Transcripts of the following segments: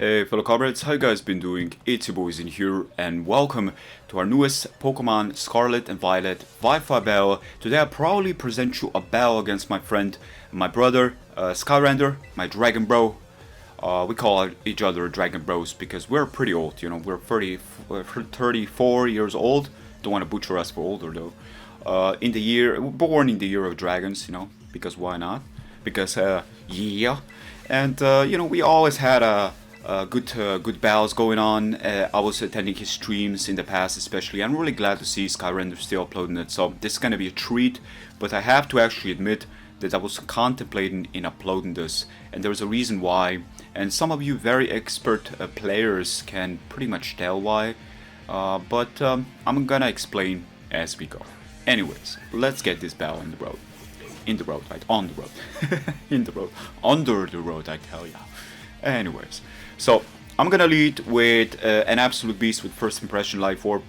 Hey fellow comrades, how you guys been doing? It's your boys in here and welcome to our newest Pokemon Scarlet and Violet Wi-Fi battle. Today I proudly present you a battle against my friend, my brother, 𝙍𝙬𝙫𝙀𝙫, my dragon bro. We call each other dragon bros because we're pretty old, you know, we're 34 years old. Don't want to butcher us for older though. Born in the year of dragons, you know, because why not? Because, yeah. And, you know, we always had good battles going on. I was attending his streams in the past especially. I'm really glad to see 𝙍𝙬𝙫𝙀 still uploading it, so this is gonna be a treat. But I have to actually admit that I was contemplating in uploading this, and there's a reason why, and some of you very expert players can pretty much tell why, but I'm gonna explain as we go. Anyways, let's get this battle on the road. In the road, right? On the road. In the road. Under the road, I tell ya. Anyways, so I'm gonna lead with an absolute beast with first impression Life Orb.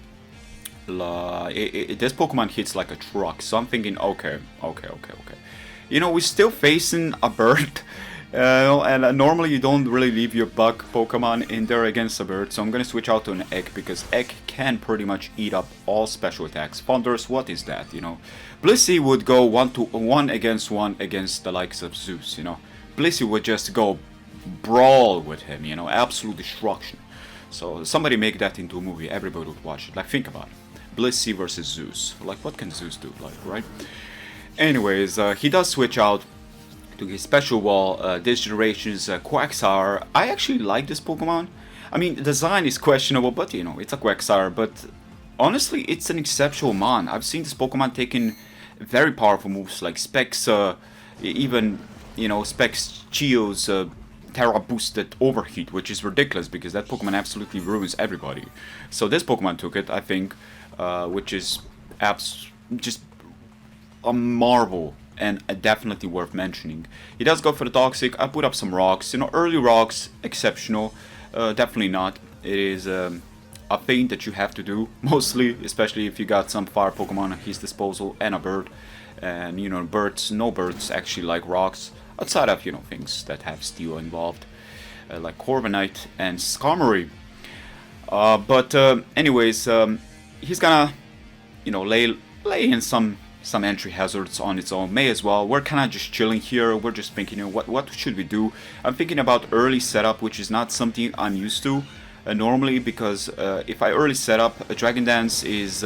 This Pokemon hits like a truck, so I'm thinking, okay. You know, we're still facing a bird, and normally you don't really leave your bug Pokemon in there against a bird, so I'm gonna switch out to an egg, because egg can pretty much eat up all special attacks. Thunders, what is that, you know? Blissey would go 1 against the likes of Zeus, you know? Blissey would just go brawl with him, you know, absolute destruction. So somebody make that into a movie, everybody would watch it. Like, think about it. Blissey versus Zeus. Like, what can Zeus do, like, right? Anyways, he does switch out to his special wall, this generation's Quagsire. I actually like this Pokemon. I mean, the design is questionable, but you know, it's a Quagsire. But honestly, it's an exceptional mon. I've seen this Pokemon taking very powerful moves like Specs, even, you know, Specs Chio's Terra boosted Overheat, which is ridiculous because that Pokemon absolutely ruins everybody. So this Pokemon took it, I think, which is just a marvel and definitely worth mentioning. He does go for the Toxic. I put up some rocks, you know, early rocks, exceptional, definitely not. It is a thing that you have to do, mostly, especially if you got some fire Pokemon at his disposal and a bird. And you know, no birds actually like rocks, outside of, you know, things that have steel involved, like Corviknight and Skarmory. Anyways, he's gonna, you know, lay in some entry hazards on its own. May as well. We're kind of just chilling here. We're just thinking, you know, what should we do? I'm thinking about early setup, which is not something I'm used to normally, because if I early set up, a Dragon Dance is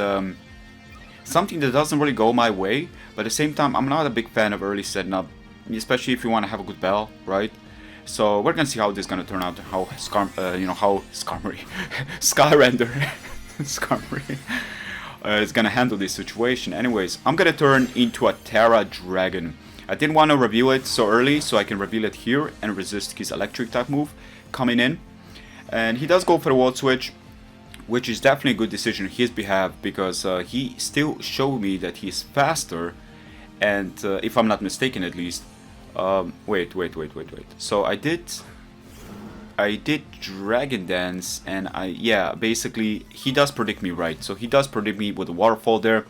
something that doesn't really go my way. But at the same time, I'm not a big fan of early setting up, especially if you want to have a good battle, right? So we're gonna see how this is gonna turn out. How Skarmory, 𝙍𝙬𝙫𝙀, Skarmory is gonna handle this situation. Anyways, I'm gonna turn into a Terra Dragon. I didn't want to reveal it so early, so I can reveal it here and resist his electric type move coming in. And he does go for the Volt Switch, which is definitely a good decision on his behalf, because he still showed me that he's faster. And if I'm not mistaken, at least, wait. So I did Dragon Dance, and basically he does predict me right. So he does predict me with a waterfall there,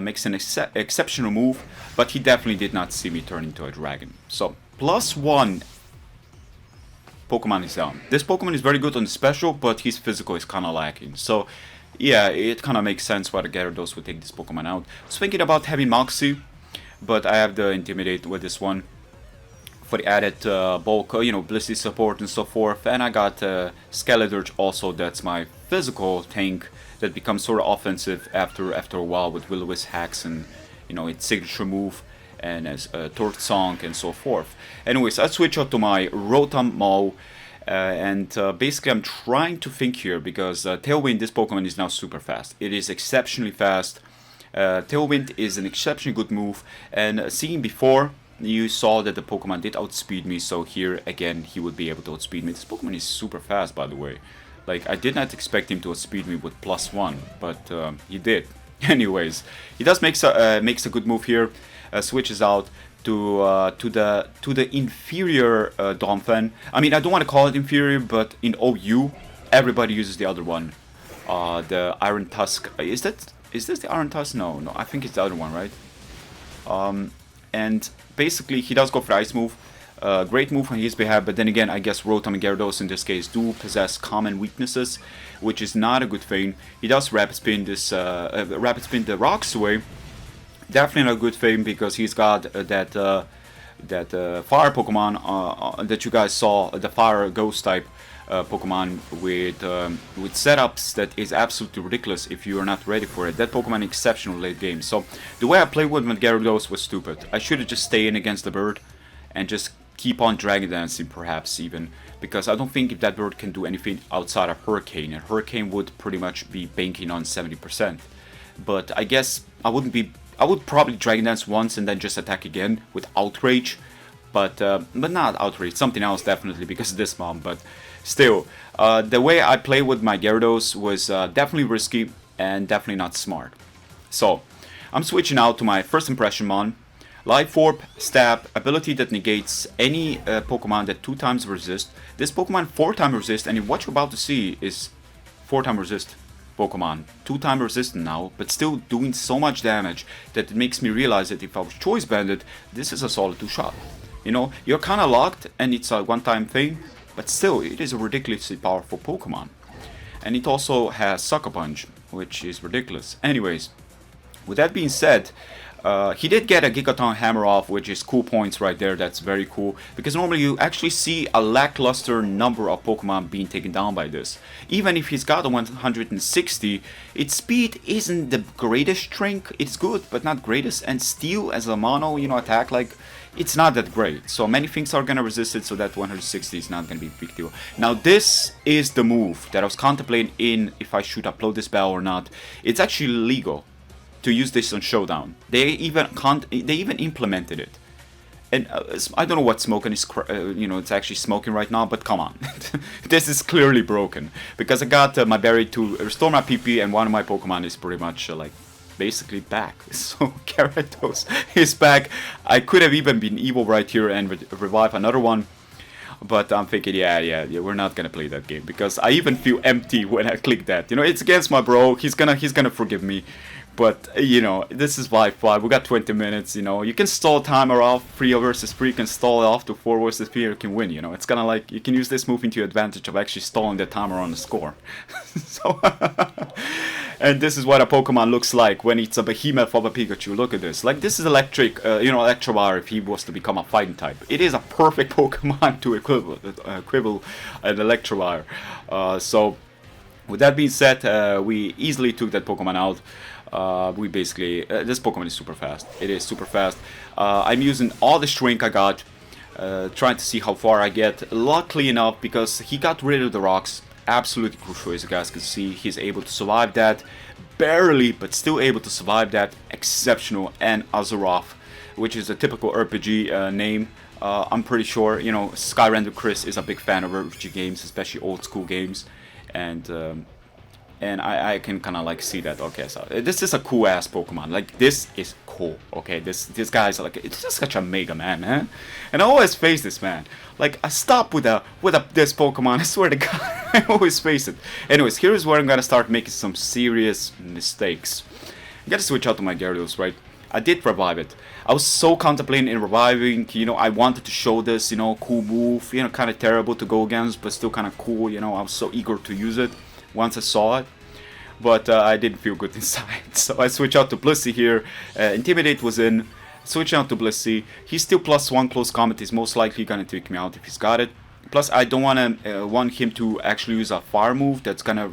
makes an exceptional move, but he definitely did not see me turn into a dragon. So +1 Pokemon is down. This Pokemon is very good on special, but his physical is kind of lacking. So yeah, it kind of makes sense why the Gyarados would take this Pokemon out. I was thinking about having Moxie, but I have the Intimidate with this one for the added bulk, you know, Blissey support and so forth. And I got Skeledirge also, that's my physical tank that becomes sort of offensive after a while with Will-O-Wisp hacks and, you know, its signature move and as Torch Song and so forth. Anyways, I switch out to my Rotom Mow. And basically I'm trying to think here, because Tailwind, this Pokemon is now super fast. It is exceptionally fast. Tailwind is an exceptionally good move, and seeing before, you saw that the Pokemon did outspeed me, so here again he would be able to outspeed me. This Pokemon is super fast, by the way. Like, I did not expect him to outspeed me with +1, but he did. Anyways, he does makes a good move here, switches out to the inferior Donphan. I mean, I don't want to call it inferior, but in OU, everybody uses the other one, the Iron Tusk. Is this the Iron Tusk? No, I think it's the other one, right? And basically, he does go for the Ice move. Great move on his behalf, but then again, I guess Rotom and Gyarados in this case do possess common weaknesses, which is not a good thing. He does Rapid Spin the rocks away. Definitely not a good thing because he's got that fire Pokemon that you guys saw, the fire ghost type Pokemon with setups that is absolutely ridiculous if you are not ready for it. That Pokemon is exceptional late game. So the way I played with my Gyarados was stupid. I should have just stayed in against the bird and just keep on Dragon Dancing perhaps even, because I don't think if that bird can do anything outside of Hurricane, and Hurricane would pretty much be banking on 70%. But I guess I would probably Dragon Dance once and then just attack again with Outrage, but not Outrage, something else definitely because of this bomb. But still, the way I play with my Gyarados was definitely risky and definitely not smart. So I'm switching out to my first impression Mon. Life Orb, Stab, ability that negates any Pokemon that 2 times resist. This Pokemon 4 times resist, and what you're about to see is 4 times resist Pokemon. 2 times resistant now, but still doing so much damage that it makes me realize that if I was Choice Banded, this is a solid 2-shot. You know, you're kind of locked and it's a one-time thing, but still, it is a ridiculously powerful Pokemon. And it also has Sucker Punch, which is ridiculous. Anyways, with that being said, he did get a Gigaton Hammer off, which is cool points right there. That's very cool, because normally you actually see a lackluster number of Pokemon being taken down by this. Even if he's got a 160, its speed isn't the greatest strength. It's good, but not greatest. And Steel as a mono, you know, attack, like, it's not that great. So many things are gonna resist it, so that 160 is not gonna be a big deal. Now this is the move that I was contemplating in if I should upload this battle or not. It's actually legal to use this on Showdown. They even implemented it, and I don't know what smoking is. You know, it's actually smoking right now. But come on, this is clearly broken because I got my berry to restore my PP, and one of my Pokemon is pretty much like basically back. So Gyarados is back. I could have even been evil right here and revive another one. But I'm thinking, yeah, we're not gonna play that game because I even feel empty when I click that. You know, it's against my bro. He's gonna forgive me. But, you know, this is Wi-Fi. We got 20 minutes, you know. You can stall timer off, 3 versus 3. You can stall it off to 4 versus 3. You can win, you know. It's kind of like you can use this move into your advantage of actually stalling the timer on the score. So, and this is what a Pokemon looks like when it's a behemoth of a Pikachu. Look at this. Like, this is electric, you know, Electivire if he was to become a fighting type. It is a perfect Pokemon to equivalent an Electivire. So, with that being said, we easily took that Pokemon out. We basically, this Pokemon is super fast. It is super fast. I'm using all the shrink I got, trying to see how far I get. Luckily enough, because he got rid of the rocks, absolutely crucial as you guys can see. He's able to survive that, barely, but still able to survive that. Exceptional. And Azeroth, which is a typical RPG name. I'm pretty sure, you know, Skyrender Chris is a big fan of RPG games, especially old school games. And I can kind of like see that. Okay, so this is a cool ass Pokemon. Like, this is cool. Okay, this guy's like, it's just such a mega man. And I always face this man. Like, I stop with this Pokemon. I swear to God, I always face it. Anyways, here's where I'm gonna start making some serious mistakes. I gotta switch out to my Gyarados, right? I did revive it. I was so contemplating in reviving, you know, I wanted to show this, you know, cool move, you know, kind of terrible to go against, but still kind of cool, you know, I was so eager to use it once I saw it. But I didn't feel good inside, so I switched out to Blissey here. Intimidate was in, switching out to Blissey. He's still +1 close combat, he's most likely gonna take me out if he's got it. Plus, I don't want him to actually use a fire move that's gonna,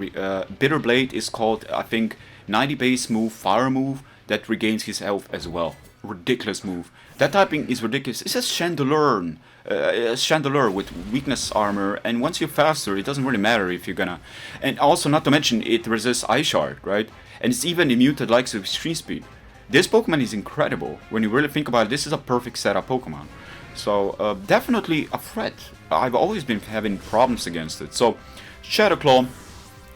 Bitter Blade is called, I think, 90 base move, fire move, that regains his health as well. Ridiculous move. That typing is ridiculous. It says Chandelure. Chandelure with weakness armor, and once you're faster, it doesn't really matter if you're gonna. And also, not to mention, it resists Ice Shard, right? And it's even immune to the likes of Extreme Speed. This Pokemon is incredible. When you really think about it, this is a perfect setup Pokemon. So, definitely a threat. I've always been having problems against it. So, Shadow Claw.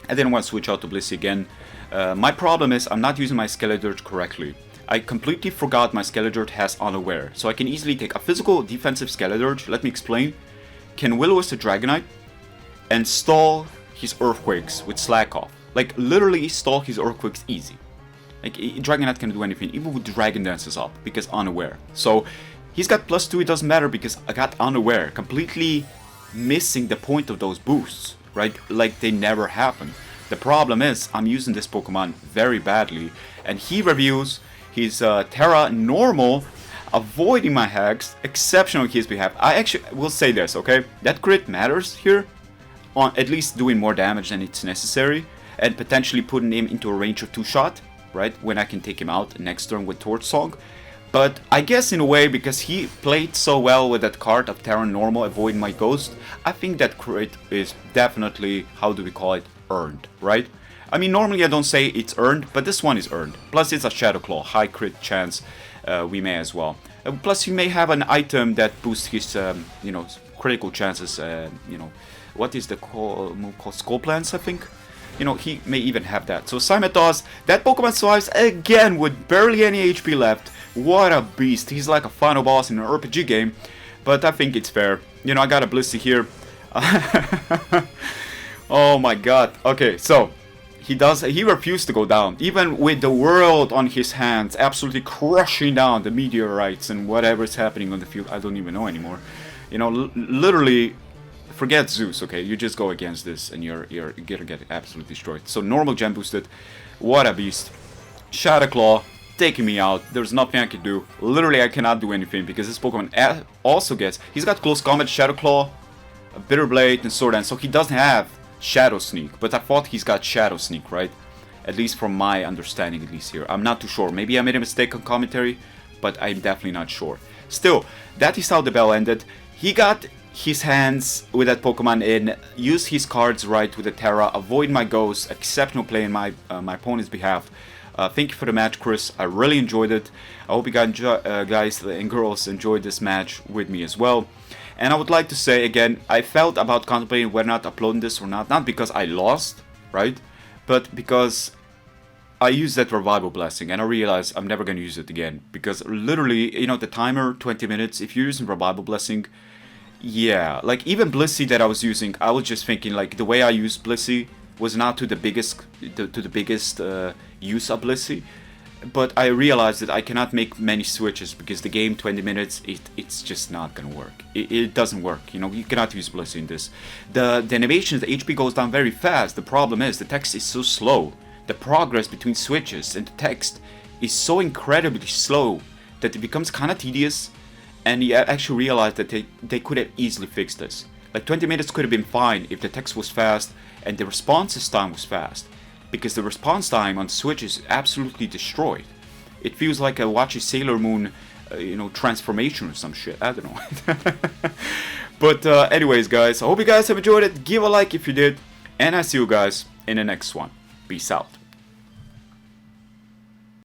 I didn't want to switch out to Blissey again. My problem is I'm not using my Skeledirge correctly. I completely forgot my Skeledirge has Unaware, so I can easily take a physical defensive Skeledirge, let me explain, can Will-O-Wisp the Dragonite, and stall his Earthquakes with Slack Off. Like, literally stall his Earthquakes easy. Like, Dragonite can do anything, even with Dragon Dances up, because Unaware. So, He's got +2, it doesn't matter because I got unaware, completely missing the point of those boosts, right? Like they never happened. The problem is I'm using this Pokemon very badly, and he reviews his Terra normal, avoiding my hacks, exceptional on his behalf. I actually will say this, okay? That crit matters here, on at least doing more damage than it's necessary, and potentially putting him into a range of 2-shot, right? When I can take him out next turn with Torch Song. But I guess in a way, because he played so well with that card of Terra normal, avoiding my ghost, I think that crit is definitely, how do we call it, earned, right? I mean, normally I don't say it's earned, but this one is earned. Plus it's a Shadow Claw, high crit chance, we may as well. Plus you may have an item that boosts his, you know, critical chances, you know, what is the move called? Skull Plants, I think? You know, he may even have that. So Simatoss, that Pokemon survives again with barely any HP left. What a beast. He's like a final boss in an RPG game. But I think it's fair. You know, I got a Blissey here. Oh my god. Okay, so he refused to go down. Even with the world on his hands, absolutely crushing down the meteorites and whatever's happening on the field. I don't even know anymore. You know, literally, forget Zeus, okay? You just go against this and you're gonna get absolutely destroyed. So normal gem boosted. What a beast. Shadow Claw taking me out. There's nothing I can do. Literally, I cannot do anything because this Pokemon also gets... He's got Close Combat, Shadow Claw, Bitter Blade, and Sword Dance. So he doesn't have Shadow Sneak. But I thought he's got Shadow Sneak, right? At least from my understanding, at least here. I'm not too sure. Maybe I made a mistake on commentary, but I'm definitely not sure. Still, that is how the bell ended. He got his hands with that Pokemon in, use his cards right with the Terra, avoid my ghost, exceptional play in my opponent's behalf. Thank you for the match, Chris. I really enjoyed it. I hope you guys and girls enjoyed this match with me as well. And I would like to say again, I felt about contemplating whether or not uploading this or not because I lost, right? But because I used that Revival Blessing and I realized I'm never going to use it again. Because literally, you know, the timer, 20 minutes, if you're using Revival Blessing, yeah, like even Blissey that I was using, I was just thinking like the way I used Blissey was not to the biggest use of Blissey, but I realized that I cannot make many switches because the game 20 minutes it's just not gonna work. It doesn't work, you know. You cannot use Blissey in this. The animations, the HP goes down very fast. The problem is the text is so slow. The progress between switches and the text is so incredibly slow that it becomes kind of tedious. And you actually realize that they could have easily fixed this. Like 20 minutes could have been fine if the text was fast and the response time was fast. Because the response time on Switch is absolutely destroyed. It feels like a watching Sailor Moon, you know, transformation or some shit. I don't know. But anyways, guys, I hope you guys have enjoyed it. Give a like if you did. And I see you guys in the next one. Peace out.